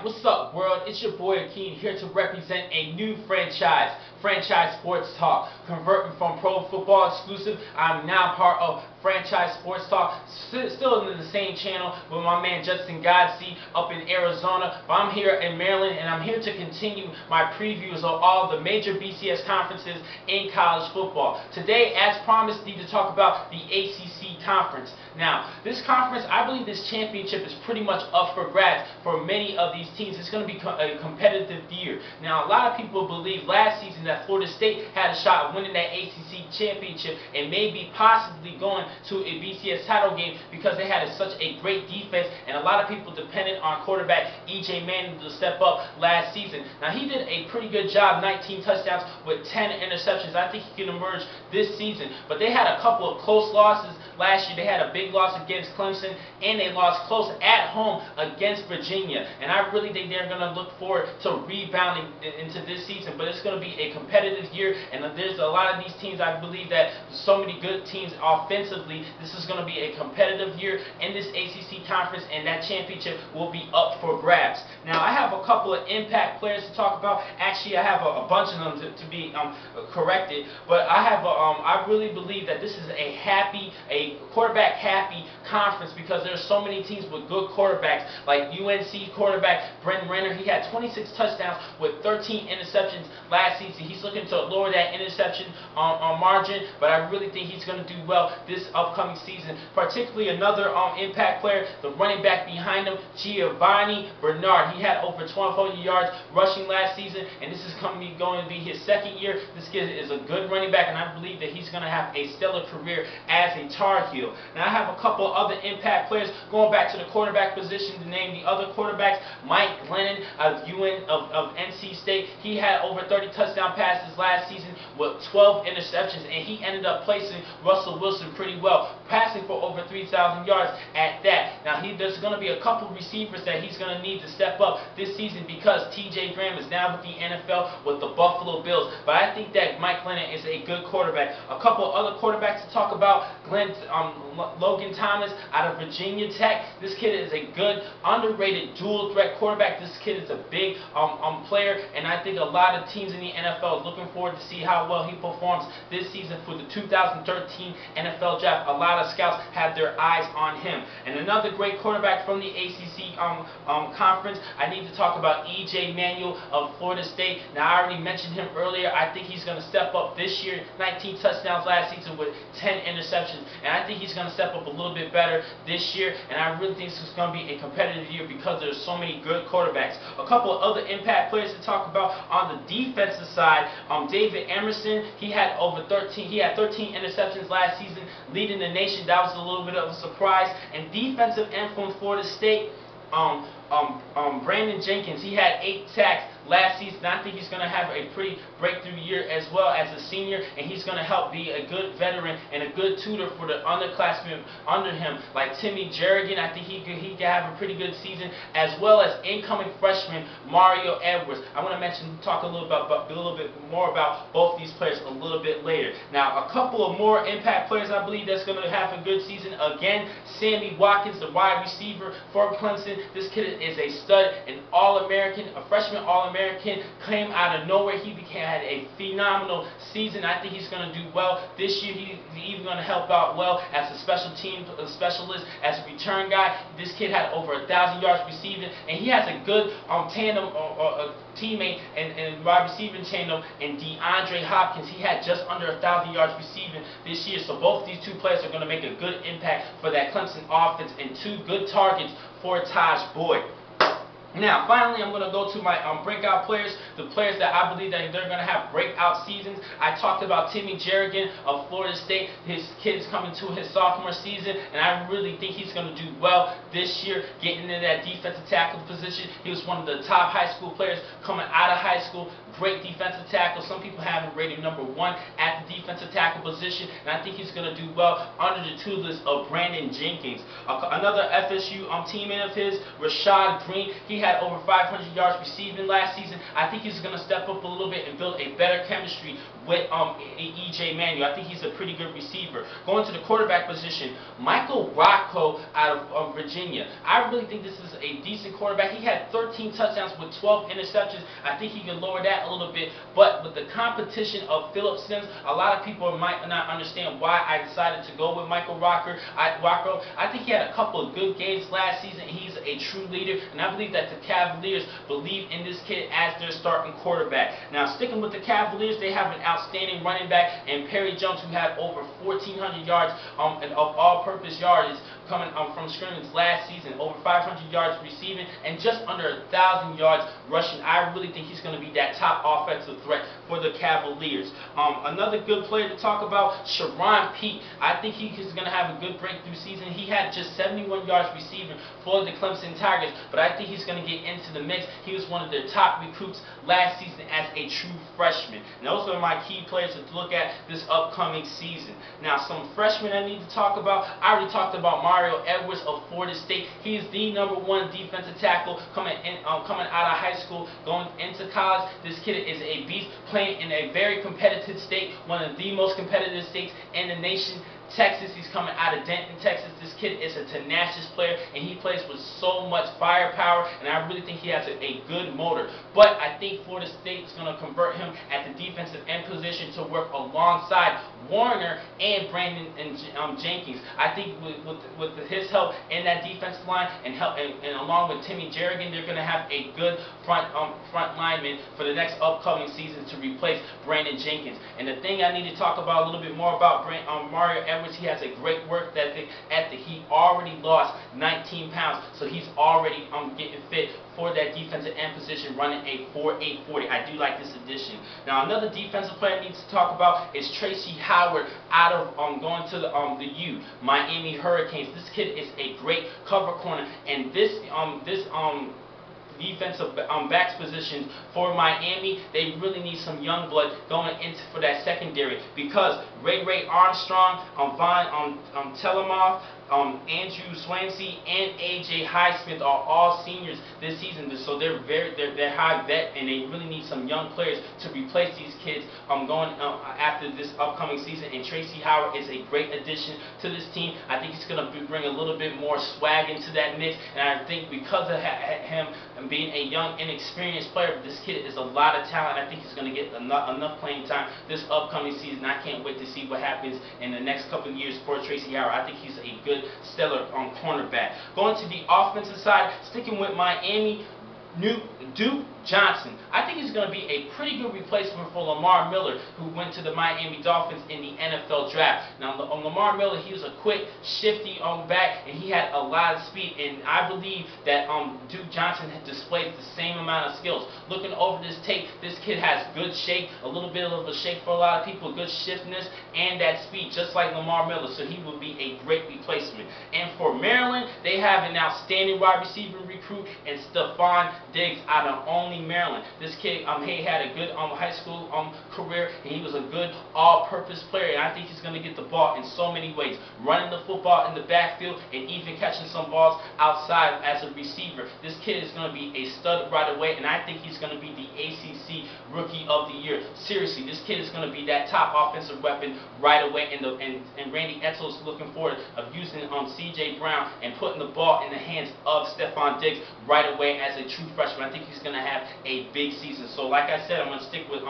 Alright, what's up world? It's your boy Akin here to represent a new franchise, Franchise Sports Talk. Converting from Pro Football Exclusive, I'm now part of Franchise Sports Talk, still in the same channel with my man Justin Godsey up in Arizona, but I'm here in Maryland and I'm here to continue my previews of all the major BCS conferences in college football. Today, as promised, need to talk about the ACC conference. Now, this conference, I believe this championship is pretty much up for grabs for many of these teams. It's going to be a competitive year. Now, a lot of people believe last season that Florida State had a shot of winning that ACC championship and maybe possibly going to a BCS title game because they had such a great defense, and a lot of people depended on quarterback E.J. Manuel to step up last season. Now, he did a pretty good job, 19 touchdowns with 10 interceptions. I think he can emerge this season, but they had a couple of close losses last year. They had a big loss against Clemson, and they lost close at home against Virginia. And I really think they're going to look forward to rebounding into this season. But it's going to be a competitive year, and there's a lot of these teams. I believe that so many good teams offensively. This is going to be a competitive year in this ACC conference, and that championship will be up for grabs. Now, I have a couple of impact players to talk about. Actually, I have a bunch of them to be corrected, but I really believe that this is a quarterback happy conference because there's so many teams with good quarterbacks, like UNC quarterback Brent Renner. He had 26 touchdowns with 13 interceptions last season. He's looking to lower that interception margin, but I really think he's going to do well this upcoming season. Particularly another impact player, the running back behind him, Giovanni Bernard. He had over 1,200 yards rushing last season, and this is going to be his second year. This kid is a good running back, and I believe that he's going to have a stellar career as a Tar Heel. Now, I have a couple other impact players going back to the quarterback position to name the other quarterbacks. Mike Glennon of NC State. He had over 30 touchdown passes last season with 12 interceptions, and he ended up placing Russell Wilson pretty well, passing for over 3,000 yards at that. Now, there's going to be a couple receivers that he's going to need to step up this season because T.J. Graham is now with the NFL with the Buffalo Bills. But I think that Mike Glennon is a good quarterback. A couple other quarterbacks to talk about: Logan Thomas out of Virginia Tech. This kid is a good, underrated dual threat quarterback. This kid is a big player, and I think a lot of teams in the NFL are looking forward to see how well he performs this season for the 2013 NFL Draft. A lot of scouts have their eyes on him. And another great quarterback from the ACC conference, I need to talk about E.J. Manuel of Florida State. Now, I already mentioned him earlier. I think he's going to step up this year. 19 touchdowns last season with 10 interceptions, and I think he's going to step up a little bit better this year, and I really think this is going to be a competitive year because there's so many good quarterbacks. A couple of other impact players to talk about on the defensive side: David Emerson. He had 13 interceptions last season, leading the nation. That was a little bit of a surprise. And defensive end from Florida State, Brandon Jenkins. He had 8 sacks last season. I think he's going to have a pretty breakthrough year as well as a senior, and he's going to help be a good veteran and a good tutor for the underclassmen under him, like Timmy Jerrigan. I think he can have a pretty good season, as well as incoming freshman Mario Edwards. I want to talk a little bit more about both these players a little bit later. Now, a couple of more impact players I believe that's going to have a good season. Again, Sammy Watkins, the wide receiver for Clemson. This kid is a stud, an All-American, a freshman All-American, came out of nowhere. He had a phenomenal season. I think he's going to do well this year. He's even going to help out well as a special team specialist, as a return guy. This kid had over 1,000 yards receiving, and he has a good tandem or teammate and wide receiving tandem in DeAndre Hopkins. He had just under 1,000 yards receiving this year. So both these two players are going to make a good impact for that Clemson offense, and 2 good targets for Taj Boyd. Now, finally, I'm going to go to my breakout players, the players that I believe that they're going to have breakout seasons. I talked about Timmy Jerrigan of Florida State. His kid is coming to his sophomore season, and I really think he's going to do well this year, getting into that defensive tackle position. He was one of the top high school players coming out of high school. Great defensive tackle. Some people have him rated #1 at the defensive tackle position, and I think he's going to do well under the tutelage of Brandon Jenkins. Another FSU teammate of his, Rashad Green. He had over 500 yards receiving last season. I think he's going to step up a little bit and build a better chemistry with E.J. Manuel. I think he's a pretty good receiver. Going to the quarterback position, Michael Rocco out of Virginia. I really think this is a decent quarterback. He had 13 touchdowns with 12 interceptions. I think he can lower that a little bit. But with the competition of Phillip Sims, a lot of people might not understand why I decided to go with Michael Rocco. I think he had a couple of good games last season. He's a true leader, and I believe that the Cavaliers believe in this kid as their starting quarterback. Now, sticking with the Cavaliers, they have an outstanding running back in Perry Jones, who had over 1,400 yards of all-purpose yardage coming from scrimmage last season, over 500 yards receiving, and just under 1,000 yards rushing. I really think he's going to be that top offensive threat for the Cavaliers. Another good player to talk about, Sharon Peete. I think he's going to have a good breakthrough season. He had just 71 yards receiving for the Clemson Tigers, but I think he's going to get into the mix. He was one of their top recruits last season as a true freshman. And those are my key players to look at this upcoming season. Now, some freshmen I need to talk about. I already talked about Mario Edwards of Florida State. He is the #1 defensive tackle coming out of high school, going into college. This kid is a beast, playing in a very competitive state, one of the most competitive states in the nation. Texas. He's coming out of Denton, Texas. This kid is a tenacious player, and he plays with so much firepower, and I really think he has a good motor. But I think Florida State is going to convert him at the defensive end position to work alongside Warner and Brandon Jenkins. I think with his help in that defensive line and along with Timmy Jerrigan, they're going to have a good front lineman for the next upcoming season to replace Brandon Jenkins. And the thing I need to talk about a little bit more about Mario Edwards, he has a great work ethic. He already lost 19 pounds, so he's already getting fit for that defensive end position, running a 4.840. I do like this addition. Now, another defensive player I need to talk about is Tracy Howard out of going to the U, Miami Hurricanes. This kid is a great cover corner, and this defensive backs positions for Miami, they really need some young blood going into for that secondary, because Ray Armstrong, Von Telemoff, Andrew Swansea, and A.J. Highsmith are all seniors this season, so they're high vet, and they really need some young players to replace these kids going after this upcoming season. And Tracy Howard is a great addition to this team. I think he's going to bring a little bit more swag into that mix, and I think because of him being a young, inexperienced player, this kid is a lot of talent. I think he's going to get enough playing time this upcoming season. I can't wait to see what happens in the next couple of years for Tracy Howard. I think he's a good, stellar cornerback. Going to the offensive side, sticking with Miami, Duke Johnson. I think he's going to be a pretty good replacement for Lamar Miller, who went to the Miami Dolphins in the NFL draft. Now, Lamar Miller, he was a quick, shifty back, and he had a lot of speed, and I believe that Duke Johnson had displayed the same amount of skills. Looking over this tape, this kid has good shake, a little bit of a shake for a lot of people, good shiftness, and that speed, just like Lamar Miller, so he will be a great replacement. And for Maryland, they have an outstanding wide receiver recruit in Stephon Diggs out of only Maryland. This kid, he had a good high school career, and he was a good all-purpose player, and I think he's going to get the ball in so many ways, running the football in the backfield and even catching some balls outside as a receiver. This kid is going to be a stud right away, and I think he's going to be the ACC Rookie of the Year. Seriously, this kid is going to be that top offensive weapon right away, and Randy Edsel is looking forward of using C.J. Brown and putting the ball in the hands of Stephon Diggs right away as a true freshman. I think he's going to have a big season. So like I said, I'm going to stick with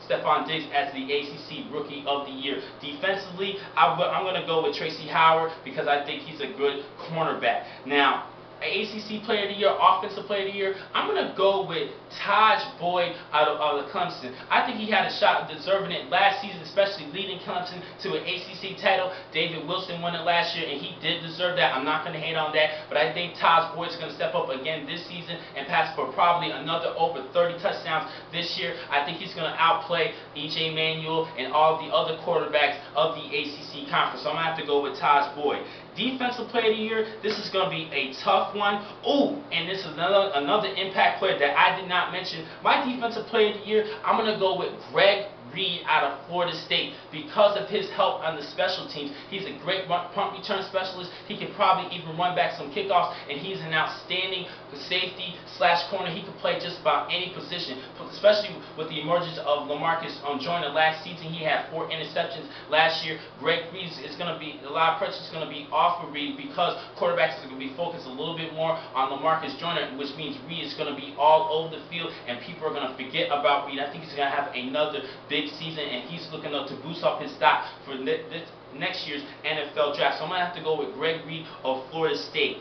Stephon Diggs as the ACC Rookie of the Year. Defensively, I'm going to go with Tracy Howard because I think he's a good cornerback. Now, ACC Player of the Year, Offensive Player of the Year, I'm going to go with Taj Boyd out of Clemson. I think he had a shot of deserving it last season, especially leading Clemson to an ACC title. David Wilson won it last year, and he did deserve that. I'm not going to hate on that, but I think Taj Boyd's going to step up again this season and pass for probably another over 30 touchdowns this year. I think he's going to outplay E.J. Manuel and all the other quarterbacks of the ACC conference. So I'm going to have to go with Taj Boyd. Defensive Player of the Year, this is going to be a tough one. Ooh, and this is another impact player that I did not mention. My Defensive Player of the Year, I'm going to go with Greg Reed out of Florida State because of his help on the special teams. He's a great punt return specialist. He can probably even run back some kickoffs, and he's an outstanding the safety / corner. He could play just about any position, especially with the emergence of LaMarcus Joyner last season. He had 4 interceptions last year. Greg Reed is going to be, a lot of pressure is going to be off of Reed because quarterbacks are going to be focused a little bit more on LaMarcus Joyner, which means Reed is going to be all over the field and people are going to forget about Reed. I think he's going to have another big season and he's looking up to boost up his stock for this next year's NFL draft. So I'm going to have to go with Greg Reed of Florida State.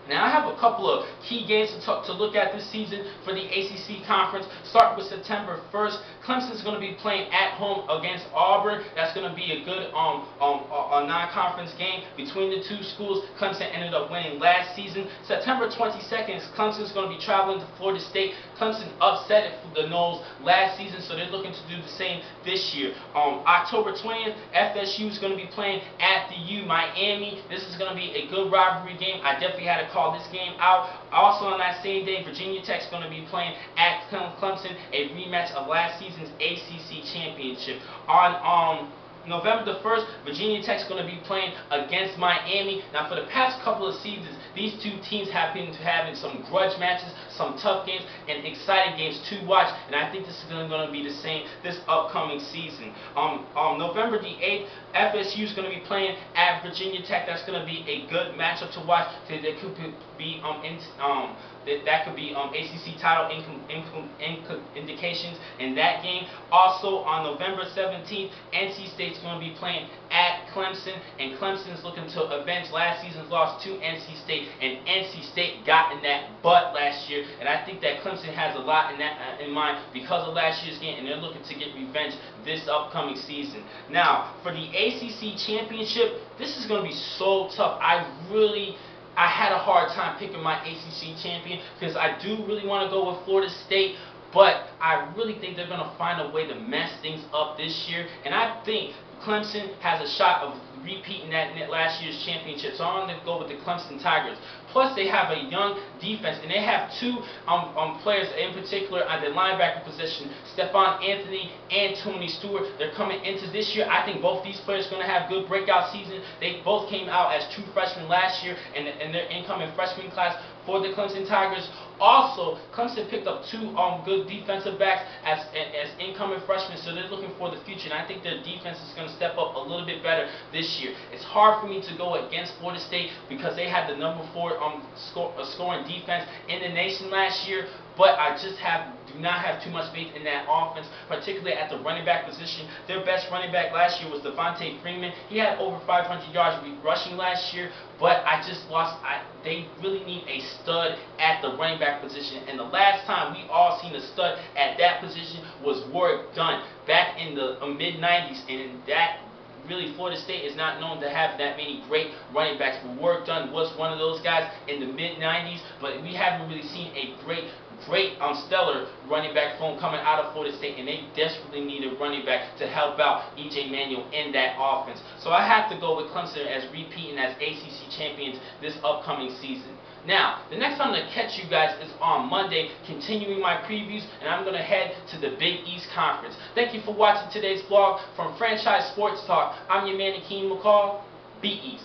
Now I have a couple of key games to look at this season for the ACC Conference. Start with September 1st. Clemson's going to be playing at home against Auburn. That's going to be a good non-conference game between the two schools. Clemson ended up winning last season. September 22nd, Clemson's going to be traveling to Florida State. Clemson upset it for the Noles last season, so they're looking to do the same this year. October 20th, FSU is going to be playing at the U Miami. This is going to be a good rivalry game. I definitely had to call this game out. Also on that same day, Virginia Tech's going to be playing at Clemson, a rematch of last season's ACC championship. On November the 1st, Virginia Tech's going to be playing against Miami. Now, for the past couple of seasons, these two teams have been having some grudge matches, some tough games, and exciting games to watch, and I think this is going to be the same this upcoming season. November the 8th, FSU is going to be playing at Virginia Tech. That's going to be a good matchup to watch. That could be ACC title indications in that game. Also on November 17th, NC State's going to be playing at Clemson, and Clemson's looking to avenge last season's loss to NC State, and NC State got in that butt last year, and I think that Clemson has a lot in mind because of last year's game, and they're looking to get revenge this upcoming season. Now, for the ACC championship, this is going to be so tough. I had a hard time picking my ACC champion because I do really want to go with Florida State, but I really think they're going to find a way to mess things up this year, and I think Clemson has a shot of repeating that last year's championship, so I'm going to go with the Clemson Tigers. Plus, they have a young defense, and they have two players in particular at the linebacker position, Stephon Anthony and Tony Stewart. They're coming into this year. I think both these players are going to have good breakout seasons. They both came out as true freshmen last year, and their incoming freshman class for the Clemson Tigers. Also, Clemson picked up 2 good defensive backs as incoming freshmen, so they're looking for the future, and I think their defense is going to step up a little bit better this year. It's hard for me to go against Florida State because they had the number 4 scoring defense in the nation last year, but I just do not have too much faith in that offense, particularly at the running back position. Their best running back last year was Devontae Freeman. He had over 500 yards rushing last year, but they really need a stud at the running back position, and the last time we all seen a stud at that position was Warrick Dunn back in the mid-90s, and that really, Florida State is not known to have that many great running backs, but Warrick Dunn was one of those guys in the mid-90s, but we haven't really seen a great stellar running back form coming out of Florida State, and they desperately need a running back to help out E.J. Manuel in that offense. So I have to go with Clemson as repeating as ACC champions this upcoming season. Now, the next time I'm going to catch you guys is on Monday, continuing my previews, and I'm going to head to the Big East Conference. Thank you for watching today's vlog from Franchise Sports Talk. I'm your man, Akin McCall. Be East.